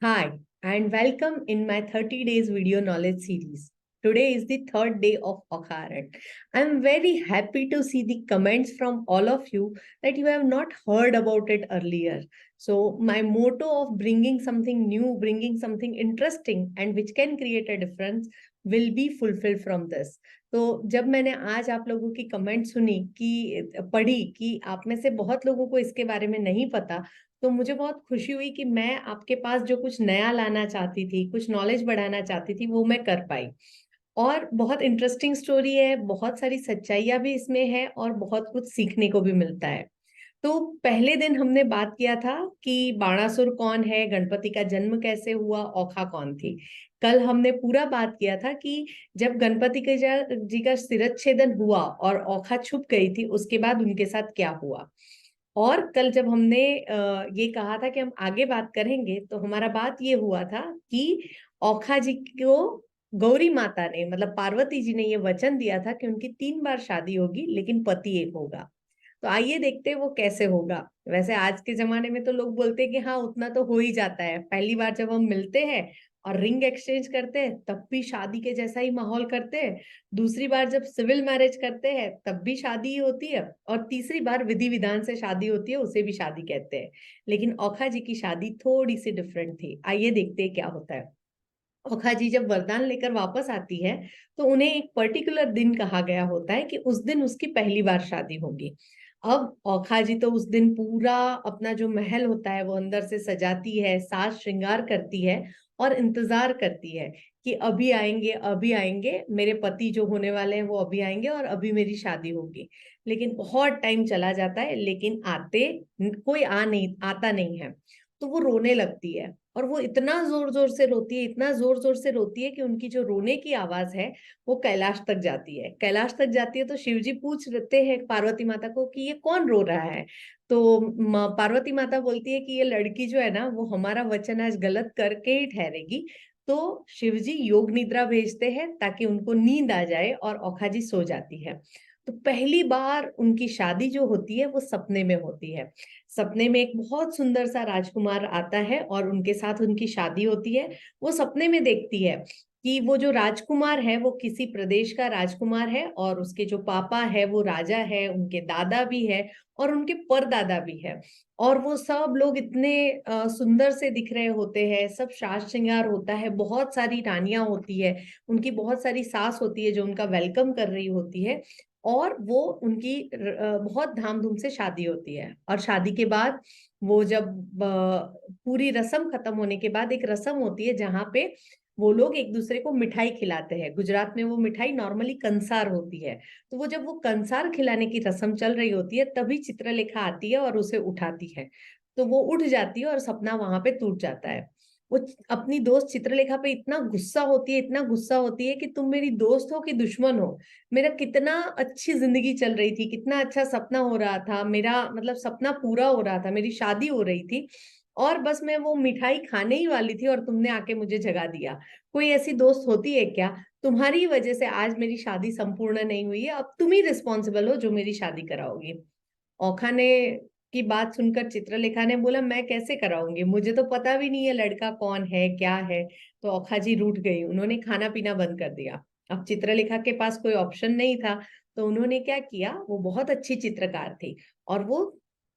Hi, and welcome in my 30 days video knowledge series. Today is the third day of Okharat. I'm very happy to see the comments from all of you that you have not heard about it earlier. So, my motto of bringing something new, bringing something interesting, and which can create a difference will be fulfilled from this. तो जब मैंने आज आप लोगों की comment सुनी कि पढ़ी कि आप में से बहुत लोगों को इसके बारे में नहीं पता, तो मुझे बहुत खुशी हुई कि मैं आपके पास जो कुछ नया लाना चाहती थी, कुछ नॉलेज बढ़ाना चाहती थी, वो मैं कर पाई। और बहुत इंटरेस्टिंग स्टोरी है, बहुत सारी सच्चाइयां भी इसमें है और बहुत कुछ सीखने को भी मिलता है। तो पहले दिन हमने बात किया था कि बाणासुर कौन है, गणपति का जन्म कैसे हुआ, ओखा कौन थी। कल हमने पूरा बात किया था कि जब गणपति के जी का सिरच्छेदन हुआ और ओखा छुप गई थी, उसके बाद उनके साथ क्या हुआ। और कल जब हमने ये कहा था कि हम आगे बात करेंगे, तो हमारा बात ये हुआ था कि ओखा जी को गौरी माता ने, मतलब पार्वती जी ने ये वचन दिया था कि उनकी 3 बार शादी होगी, लेकिन पति एक होगा। तो आइए देखते हैं वो कैसे होगा। वैसे आज के जमाने में तो लोग बोलते हैं कि हाँ, उतना तो हो ही जाता है। पहली बार जब हम मिलते हैं और रिंग एक्सचेंज करते हैं, तब भी शादी के जैसा ही माहौल करते हैं। दूसरी बार जब सिविल मैरिज करते हैं, तब भी शादी ही होती है। और तीसरी बार विधि विधान से शादी होती है, उसे भी शादी कहते हैं। लेकिन ओखा जी की शादी थोड़ी सी डिफरेंट थी। आइए देखते हैं क्या होता है। ओखा जी जब वरदान लेकर वापस आती है, तो उन्हें एक पर्टिकुलर दिन कहा गया होता है कि उस दिन उसकी पहली बार शादी होगी। अब ओखा जी तो उस दिन पूरा अपना जो महल होता है वो अंदर से सजाती है, साज श्रृंगार करती है और इंतजार करती है कि अभी आएंगे मेरे पति जो होने वाले हैं, वो अभी आएंगे और अभी मेरी शादी होगी। लेकिन बहुत टाइम चला जाता है, लेकिन कोई आता नहीं है। तो वो रोने लगती है और वो इतना जोर जोर से रोती है, इतना जोर जोर से रोती है कि उनकी जो रोने की आवाज है वो कैलाश तक जाती है। कैलाश तक जाती है तो शिव जी पूछ रहे हैं पार्वती माता को कि ये कौन रो रहा है। तो पार्वती माता बोलती है कि ये लड़की जो है ना, वो हमारा वचन आज गलत करके ही ठहरेगी। तो शिव जी योग निद्रा भेजते हैं ताकि उनको नींद आ जाए और ओखा जी सो जाती है। तो पहली बार उनकी शादी जो होती है वो सपने में होती है। सपने में एक बहुत सुंदर सा राजकुमार आता है और उनके साथ उनकी शादी होती है। वो सपने में देखती है कि वो जो राजकुमार है वो किसी प्रदेश का राजकुमार है और उसके जो पापा है वो राजा है, उनके दादा भी है और उनके परदादा भी है। और वो सब लोग इतने सुंदर से दिख रहे होते हैं, सब साज श्रृंगार होता है, बहुत सारी रानियां होती है, उनकी बहुत सारी सास होती है जो उनका वेलकम कर रही होती है। और वो उनकी बहुत धामधूम से शादी होती है। और शादी के बाद वो जब पूरी रस्म खत्म होने के बाद एक रस्म होती है जहाँ पे वो लोग एक दूसरे को मिठाई खिलाते हैं। गुजरात में वो मिठाई नॉर्मली कंसार होती है। तो वो जब वो कंसार खिलाने की रस्म चल रही होती है, तभी चित्रलेखा आती है और उसे उठाती है। तो वो उठ जाती है और सपना वहां पे टूट जाता है। वो अपनी दोस्त चित्रलेखा पे इतना गुस्सा होती है, इतना गुस्सा होती है कि तुम मेरी दोस्त हो कि दुश्मन हो। मेरा कितना अच्छी जिंदगी चल रही थी, कितना अच्छा सपना हो रहा था, मेरा मतलब सपना पूरा हो रहा था, मेरी शादी हो रही थी और बस मैं वो मिठाई खाने ही वाली थी और तुमने आके मुझे जगा दिया। कोई ऐसी दोस्त होती है क्या? तुम्हारी वजह से आज मेरी शादी संपूर्ण नहीं हुई है, अब तुम ही रिस्पॉन्सिबल हो जो मेरी शादी कराओगी। ओखा ने की बात सुनकर चित्रलेखा ने बोला, मैं कैसे कराऊंगी, मुझे तो पता भी नहीं है लड़का कौन है क्या है। तो ओखा जी रूठ गई, उन्होंने खाना पीना बंद कर दिया। अब चित्रलेखा के पास कोई ऑप्शन नहीं था। तो उन्होंने क्या किया, वो बहुत अच्छी चित्रकार थी और वो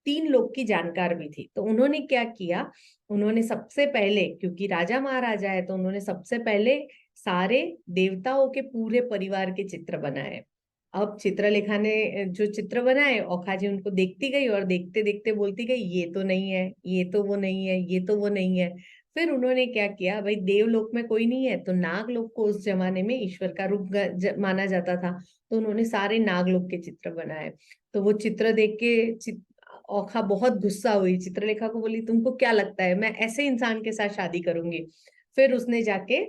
3 लोग की जानकार भी थी। तो उन्होंने क्या किया, उन्होंने सबसे पहले, क्योंकि राजा महाराजा है, तो उन्होंने सबसे पहले सारे देवताओं के पूरे परिवार के चित्र बनाए। अब चित्रलेखा ने जो चित्र बनाए, ओखा जी उनको देखती गई और देखते देखते बोलती गई, ये तो नहीं है, ये तो वो नहीं है, ये तो वो नहीं है। फिर उन्होंने क्या किया, भाई देवलोक में कोई नहीं है तो नागलोक को उस जमाने में ईश्वर का रूप माना जाता था। तो उन्होंने सारे नागलोक के चित्र बनाए। तो वो चित्र देख के ओखा बहुत गुस्सा हुई, चित्रलेखा को बोली, तुमको क्या लगता है मैं ऐसे इंसान के साथ शादी करूंगी? फिर उसने जाके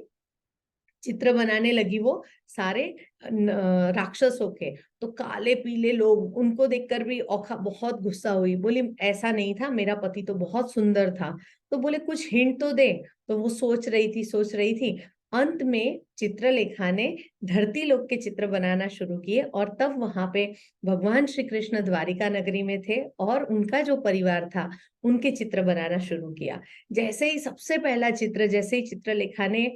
चित्र बनाने लगी वो सारे राक्षसों के। तो काले पीले लोग, उनको देखकर भी औखा बहुत गुस्सा हुई, बोली ऐसा नहीं था, मेरा पति तो बहुत सुंदर था। तो बोले कुछ हिंट तो दे। तो वो सोच रही थी, सोच रही थी। अंत में चित्रलेखा ने धरती लोक के चित्र बनाना शुरू किए और तब वहां पे भगवान श्री कृष्ण द्वारिका नगरी में थे और उनका जो परिवार था उनके चित्र बनाना शुरू किया। जैसे ही सबसे पहला चित्र, जैसे ही चित्रलेखा ने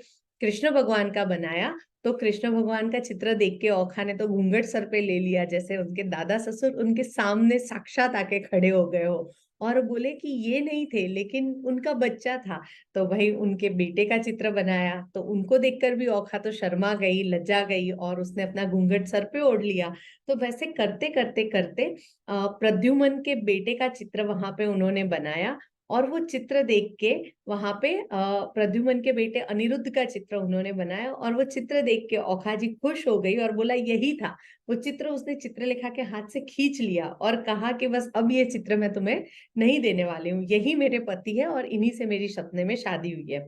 कृष्ण भगवान का बनाया, तो कृष्ण भगवान का चित्र देख के औखा ने तो घूंघट सर पे ले लिया, जैसे उनके दादा ससुर उनके सामने साक्षात आके खड़े हो गए हो और बोले कि ये नहीं थे लेकिन उनका बच्चा था। तो भाई उनके बेटे का चित्र बनाया, तो उनको देखकर भी औखा तो शर्मा गई, लज्जा गई और उसने अपना घूंघट सर पे ओढ़ लिया। तो वैसे करते करते करते प्रद्युम्न के बेटे का चित्र वहां पे उन्होंने बनाया और वो चित्र देख के वहां पे प्रद्युम्न के बेटे अनिरुद्ध का चित्र उन्होंने बनाया और वो चित्र देख के औखा जी खुश हो गई और बोला यही था वो चित्र। उसने चित्रलेखा के हाथ से खींच लिया और कहा कि बस अब ये चित्र मैं तुम्हें नहीं देने वाली हूँ, यही मेरे पति है और इन्हीं से मेरी सपने में शादी हुई है।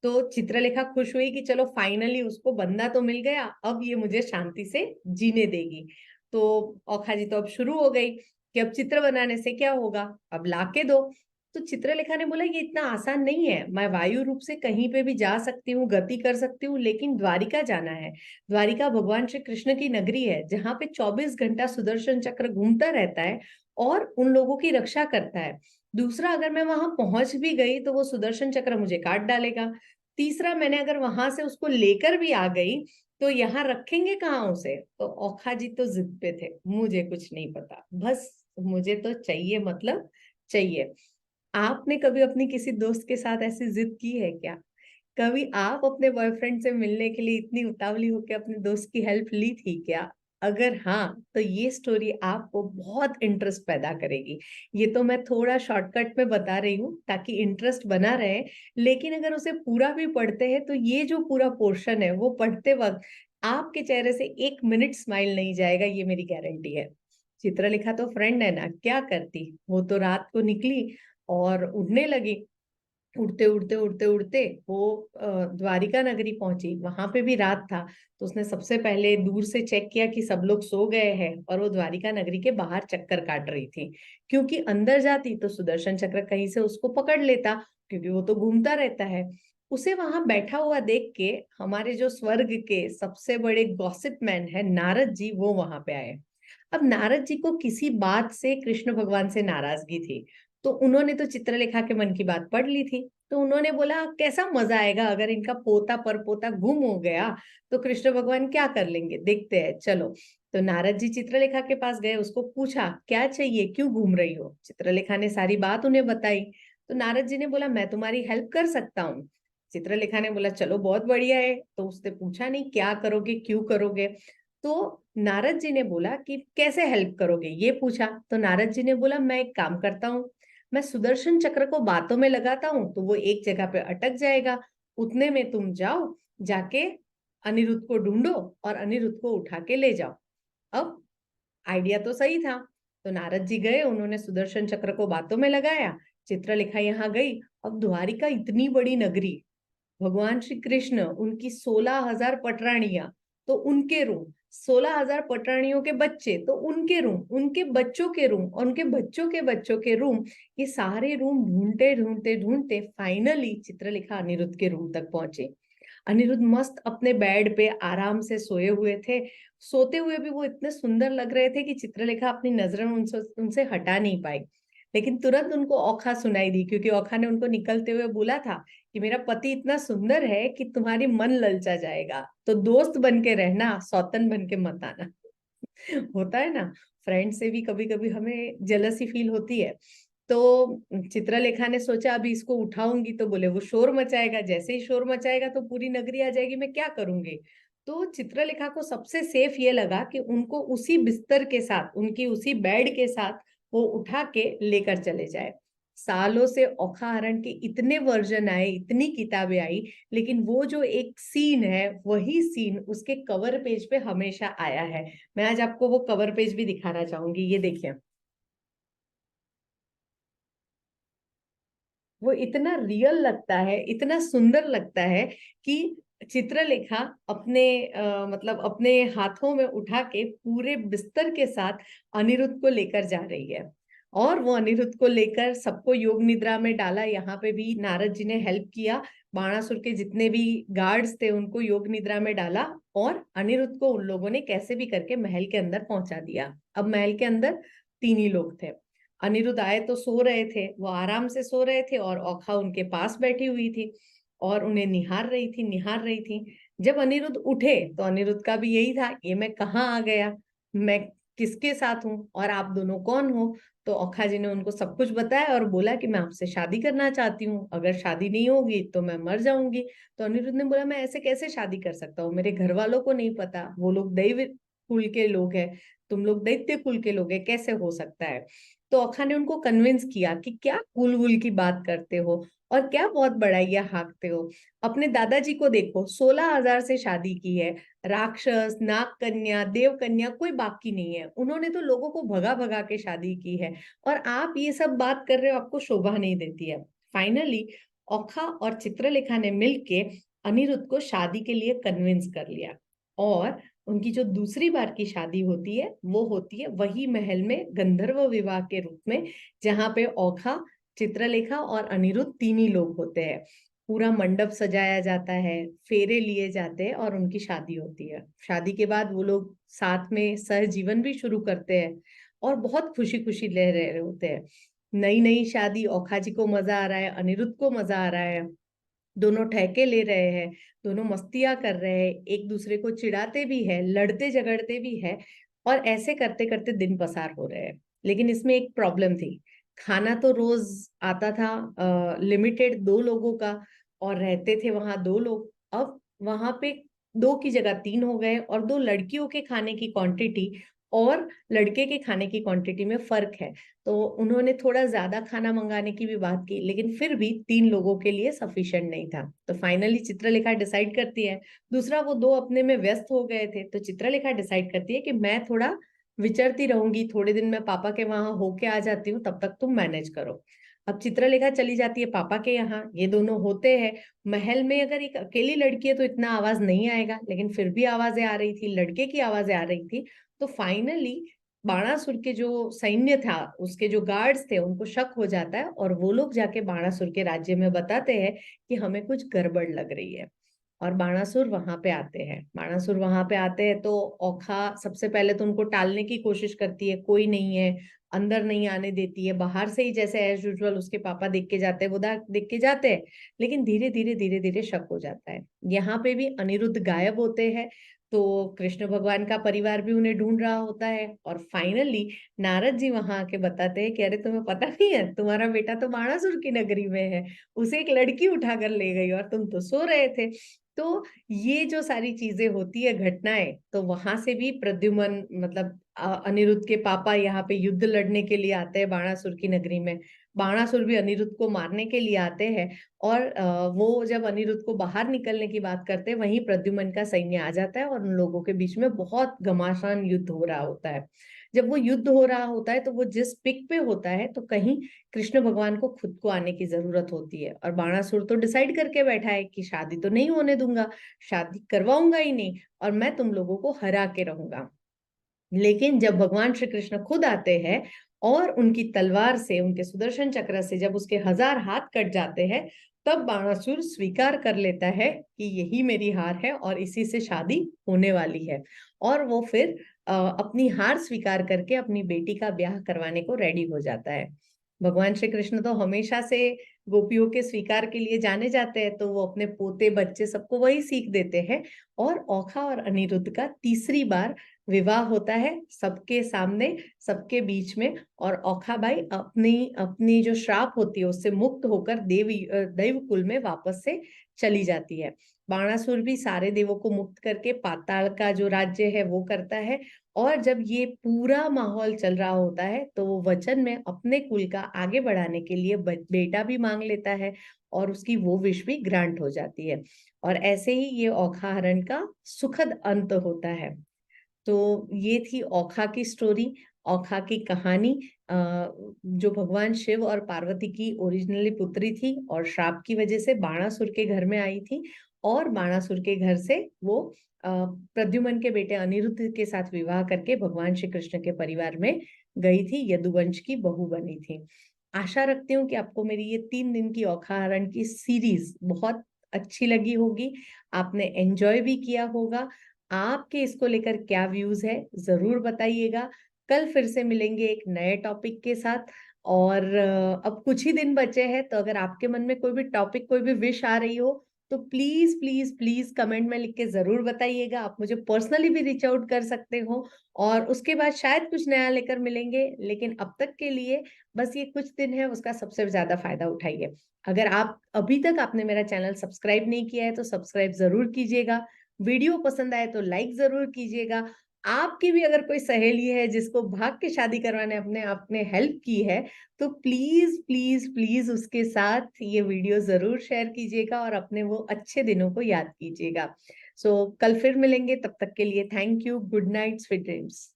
तो चित्रलेखा खुश हुई कि चलो फाइनली उसको बंदा तो मिल गया, अब ये मुझे शांति से जीने देगी। तो औखा जी तो अब शुरू हो गई कि अब चित्र बनाने से क्या होगा, अब लाके दो। तो चित्रलेखा ने बोला ये इतना आसान नहीं है, मैं वायु रूप से कहीं पे भी जा सकती हूँ, गति कर सकती हूँ, लेकिन द्वारिका जाना है। द्वारिका भगवान श्री कृष्ण की नगरी है जहाँ पे 24 घंटा सुदर्शन चक्र घूमता रहता है और उन लोगों की रक्षा करता है। दूसरा, अगर मैं वहां पहुंच भी गई तो वो सुदर्शन चक्र मुझे काट डालेगा। तीसरा, मैंने अगर वहां से उसको लेकर भी आ गई तो यहाँ रखेंगे कहाँ उसे। तो औखा जी तो जिद पे थे, मुझे कुछ नहीं पता, बस मुझे तो चाहिए, मतलब चाहिए। आपने कभी अपनी किसी दोस्त के साथ ऐसी जिद की है क्या? कभी आप अपने बॉयफ्रेंड से मिलने के लिए इतनी उतावली होकर अपने दोस्त की हेल्प ली थी क्या? अगर हाँ, तो ये स्टोरी आपको बहुत इंटरेस्ट पैदा करेगी। ये तो मैं थोड़ा शॉर्टकट में बता रही हूँ ताकि इंटरेस्ट बना रहे, लेकिन अगर उसे पूरा भी पढ़ते हैं तो ये जो पूरा पोर्शन है वो पढ़ते वक्त आपके चेहरे से 1 मिनट स्माइल नहीं जाएगा, ये मेरी गारंटी है। चित्रलेखा तो फ्रेंड है ना, क्या करती, वो तो रात को निकली और उड़ने लगी। उड़ते उड़ते उड़ते उड़ते वो द्वारिका नगरी पहुंची, वहां पे भी रात था। तो उसने सबसे पहले दूर से चेक किया कि सब लोग सो गए हैं और वो द्वारिका नगरी के बाहर चक्कर काट रही थी, क्योंकि अंदर जाती तो सुदर्शन चक्र कहीं से उसको पकड़ लेता, क्योंकि वो तो घूमता रहता है। उसे वहां बैठा हुआ देख के हमारे जो स्वर्ग के सबसे बड़े गॉसिप मैन है नारद जी, वो वहां पे आए। अब नारद जी को किसी बात से कृष्ण भगवान से नाराजगी थी, तो उन्होंने तो चित्रलेखा के मन की बात पढ़ ली थी। तो उन्होंने बोला कैसा मजा आएगा अगर इनका पोता परपोता गुम हो गया, तो कृष्ण भगवान क्या कर लेंगे, देखते हैं चलो। तो नारद जी चित्रलेखा के पास गए, उसको पूछा क्या चाहिए, क्यों घूम रही हो। चित्रलेखा ने सारी बात उन्हें बताई। तो नारद जी ने बोला मैं तुम्हारी हेल्प कर सकता हूँ। चित्रलेखा ने बोला चलो बहुत बढ़िया है। तो उसने पूछा नहीं क्या करोगे, क्यों करोगे। तो नारद जी ने बोला कि कैसे हेल्प करोगे, ये पूछा। तो नारद जी ने बोला मैं एक काम करता हूँ, मैं सुदर्शन चक्र को बातों में लगाता हूँ तो वो एक जगह पे अटक जाएगा, उतने में तुम जाओ, जाके अनिरुद्ध को ढूंढो और अनिरुद्ध को उठा के ले जाओ। अब आइडिया तो सही था। तो नारद जी गए, उन्होंने सुदर्शन चक्र को बातों में लगाया, चित्रलेखा यहाँ गई। अब द्वारिका इतनी बड़ी नगरी, भगवान श्री कृष्ण, उनकी 16,000 पटरानियां, तो उनके रूम, 16,000 पटरानियों के बच्चे, तो उनके रूम, उनके बच्चों के रूम और उनके बच्चों के बच्चों के रूम, ये सारे रूम ढूंढते ढूंढते ढूंढते फाइनली चित्रलेखा अनिरुद्ध के रूम तक पहुंचे। अनिरुद्ध मस्त अपने बेड पे आराम से सोए हुए थे। सोते हुए भी वो इतने सुंदर लग रहे थे कि चित्रलेखा अपनी नजरें उनसे उनसे हटा नहीं पाई। लेकिन तुरंत उनको औखा सुनाई दी, क्योंकि औखा ने उनको निकलते हुए बोला था कि मेरा पति इतना सुंदर है कि तुम्हारी मन ललचा जाएगा, तो दोस्त बन के रहना, सौतन बन के मत आना। होता है ना, फ्रेंड से भी कभी कभी हमें जेलसी फील होती है। तो चित्रलेखा ने सोचा अभी इसको उठाऊंगी तो बोले वो शोर मचाएगा, जैसे ही शोर मचाएगा तो पूरी नगरी आ जाएगी, मैं क्या करूंगी। तो चित्रलेखा को सबसे सेफ ये लगा कि उनको उसी बिस्तर के साथ, उनकी उसी बेड के साथ वो उठा के लेकर चले जाए। सालों से औखाहरण के इतने वर्जन आए, इतनी किताबें आई, लेकिन वो जो एक सीन है वही सीन उसके कवर पेज पे हमेशा आया है। मैं आज आपको वो कवर पेज भी दिखाना चाहूंगी, ये देखिए। वो इतना रियल लगता है, इतना सुंदर लगता है कि चित्रलेखा अपने मतलब अपने हाथों में उठा के पूरे बिस्तर के साथ अनिरुद्ध को लेकर जा रही है। और वो अनिरुद्ध को लेकर सबको योग निद्रा में डाला। यहाँ पे भी नारद जी ने हेल्प किया, बाणासुर के जितने भी गार्ड्स थे उनको योग निद्रा में डाला और अनिरुद्ध को उन लोगों ने कैसे भी करके महल के अंदर पहुंचा दिया। अब महल के अंदर तीन ही लोग थे। अनिरुद्ध आए तो सो रहे थे, वो आराम से सो रहे थे और औखा उनके पास बैठी हुई थी और उन्हें निहार रही थी। जब अनिरुद्ध उठे तो अनिरुद्ध का भी यही था, ये मैं कहाँ आ गया, मैं किसके साथ हूँ और आप दोनों कौन हो। तो औखा जी ने उनको सब कुछ बताया और बोला कि मैं आपसे शादी करना चाहती हूँ, अगर शादी नहीं होगी तो मैं मर जाऊंगी। तो अनिरुद्ध ने बोला, मैं ऐसे कैसे शादी कर सकता हूँ, मेरे घर वालों को नहीं पता, वो लोग दैव कुल के लोग हैं, तुम लोग दैत्य कुल के लोग हैं, कैसे हो सकता है। तो औखा ने उनको कन्विंस किया कि क्या कुल वुल की बात करते हो और क्या बहुत बड़ाइयां हाँकते हो। अपने दादाजी को देखो, 16,000 से शादी की है, राक्षस, नाग कन्या, देव कन्या कोई बाकी नहीं है, उन्होंने तो लोगों को भगा भगा के शादी की है और आप ये सब बात कर रहे हो, आपको शोभा नहीं देती है। फाइनली औखा और चित्रलेखा ने मिलके अनिरुद्ध को शादी के लिए कन्विंस कर लिया और उनकी जो दूसरी बार की शादी होती है वो होती है वही महल में गंधर्व विवाह के रूप में, जहां पे औखा, चित्रलेखा और अनिरुद्ध तीन ही लोग होते हैं। पूरा मंडप सजाया जाता है, फेरे लिए जाते हैं और उनकी शादी होती है। शादी के बाद वो लोग साथ में सहजीवन भी शुरू करते हैं और बहुत खुशी खुशी रह रहे होते हैं। नई नई शादी, औखा जी को मजा आ रहा है, अनिरुद्ध को मजा आ रहा है, दोनों ठेके ले रहे हैं, दोनों मस्तियां कर रहे हैं, एक दूसरे को चिढ़ाते भी है, लड़ते झगड़ते भी है और ऐसे करते करते दिन पसार हो रहे हैं। लेकिन इसमें एक प्रॉब्लम थी, खाना तो रोज आता था लिमिटेड 2 लोगों का और रहते थे वहां 2 लोग। अब वहां पे 2 की जगह 3 हो गए और 2 लड़कियों के खाने की क्वांटिटी और लड़के के खाने की क्वांटिटी में फर्क है। तो उन्होंने थोड़ा ज्यादा खाना मंगाने की भी बात की, लेकिन फिर भी 3 लोगों के लिए सफिशिएंट नहीं था। तो फाइनली चित्रलेखा डिसाइड करती है, दूसरा वो 2 अपने में व्यस्त हो गए थे, तो चित्रलेखा डिसाइड करती है कि मैं थोड़ा विचरती रहूंगी, थोड़े दिन मैं पापा के वहां होके आ जाती हूँ, तब तक तुम मैनेज करो। अब चित्रलेखा चली जाती है पापा के यहाँ, ये दोनों होते हैं महल में। अगर एक अकेली लड़की है तो इतना आवाज नहीं आएगा, लेकिन फिर भी आवाजें आ रही थी, लड़के की आवाजें आ रही थी। तो फाइनली बाणासुर के जो सैन्य था, उसके जो गार्ड्स थे, उनको शक हो जाता है और वो लोग जाके बाणासुर के राज्य में बताते हैं कि हमें कुछ गड़बड़ लग रही है। और बाणासुर वहां पे आते हैं तो औखा सबसे पहले तो उनको टालने की कोशिश करती है, कोई नहीं है, अंदर नहीं आने देती है, बाहर से ही जैसे एज यूजुअल उसके पापा देख के जाते हैं वो देख के जाते हैं। लेकिन धीरे धीरे शक हो जाता है। यहाँ पे भी अनिरुद्ध गायब होते हैं, तो कृष्ण भगवान का परिवार भी उन्हें ढूंढ रहा होता है और फाइनली नारद जी वहां आके बताते हैं कि अरे तुम्हें पता नहीं है, तुम्हारा बेटा तो बाणासुर की नगरी में है, उसे एक लड़की उठाकर ले गई और तुम तो सो रहे थे। तो ये जो सारी चीजें होती है, घटनाएं, तो वहां से भी प्रद्युम्न मतलब अनिरुद्ध के पापा यहाँ पे युद्ध लड़ने के लिए आते हैं बाणासुर की नगरी में। बाणासुर भी अनिरुद्ध को मारने के लिए आते हैं और वो जब अनिरुद्ध को बाहर निकलने की बात करते हैं, वहीं प्रद्युम्न का सैन्य आ जाता है और उन लोगों के बीच में बहुत घमासान युद्ध हो रहा होता है। जब वो युद्ध हो रहा होता है तो वो जिस पिक पे होता है, तो कहीं कृष्ण भगवान को खुद को आने की जरूरत होती है और बाणासुर तो डिसाइड करके बैठा है कि शादी तो नहीं होने दूंगा, शादी करवाऊंगा ही नहीं और मैं तुम लोगों को हरा के रहूंगा। लेकिन जब भगवान श्री कृष्ण खुद आते हैं और उनकी तलवार से, उनके सुदर्शन चक्र से जब उसके 1000 हाथ कट जाते हैं, तब बाणासुर स्वीकार कर लेता है कि यही मेरी हार है और इसी से शादी होने वाली है। और वो फिर अपनी हार स्वीकार करके अपनी बेटी का ब्याह करवाने को रेडी हो जाता है। भगवान श्री कृष्ण तो हमेशा से गोपियों के स्वीकार के लिए जाने जाते हैं, तो वो अपने पोते बच्चे सबको वही सीख देते हैं। और औखा और अनिरुद्ध का तीसरी बार विवाह होता है सबके सामने, सबके बीच में। और औखा बाई अपनी अपनी जो श्राप होती है उससे मुक्त होकर दैव कुल में वापस से चली जाती है। बाणासुर भी सारे देवों को मुक्त करके पाताल का जो राज्य है वो करता है। और जब ये पूरा माहौल चल रहा होता है तो वो वचन में अपने कुल का आगे बढ़ाने के लिए बेटा भी मांग लेता है और उसकी वो विश भी ग्रांट हो जाती है। और ऐसे ही ये औखा हरण का सुखद अंत होता है। तो ये थी औखा की स्टोरी, औखा की कहानी, जो भगवान शिव और पार्वती की ओरिजिनली पुत्री थी और श्राप की वजह से बाणासुर के घर में आई थी। और बाणासुर के घर से वो प्रद्युम्न के बेटे अनिरुद्ध के साथ विवाह करके भगवान श्री कृष्ण के परिवार में गई थी, यदुवंश की बहू बनी थी। आशा रखती हूँ कि आपको मेरी ये 3 दिन की औखाहरण की सीरीज बहुत अच्छी लगी होगी, आपने एंजॉय भी किया होगा। आपके इसको लेकर क्या व्यूज है जरूर बताइएगा। कल फिर से मिलेंगे एक नए टॉपिक के साथ। और अब कुछ ही दिन बचे हैं, तो अगर आपके मन में कोई भी टॉपिक, कोई भी विश आ रही हो, तो प्लीज प्लीज प्लीज कमेंट में लिख के जरूर बताइएगा। आप मुझे पर्सनली भी रीच आउट कर सकते हो, और उसके बाद शायद कुछ नया लेकर मिलेंगे। लेकिन अब तक के लिए बस ये कुछ दिन है, उसका सबसे ज्यादा फायदा उठाइए। अगर आप अभी तक आपने मेरा चैनल सब्सक्राइब नहीं किया है तो सब्सक्राइब जरूर कीजिएगा। वीडियो पसंद आए तो लाइक जरूर कीजिएगा। आपकी भी अगर कोई सहेली है जिसको भाग के शादी करवाने अपने आपने हेल्प की है, तो प्लीज प्लीज प्लीज उसके साथ ये वीडियो जरूर शेयर कीजिएगा और अपने वो अच्छे दिनों को याद कीजिएगा। सो कल फिर मिलेंगे, तब तक के लिए thank you, good night, sweet dreams.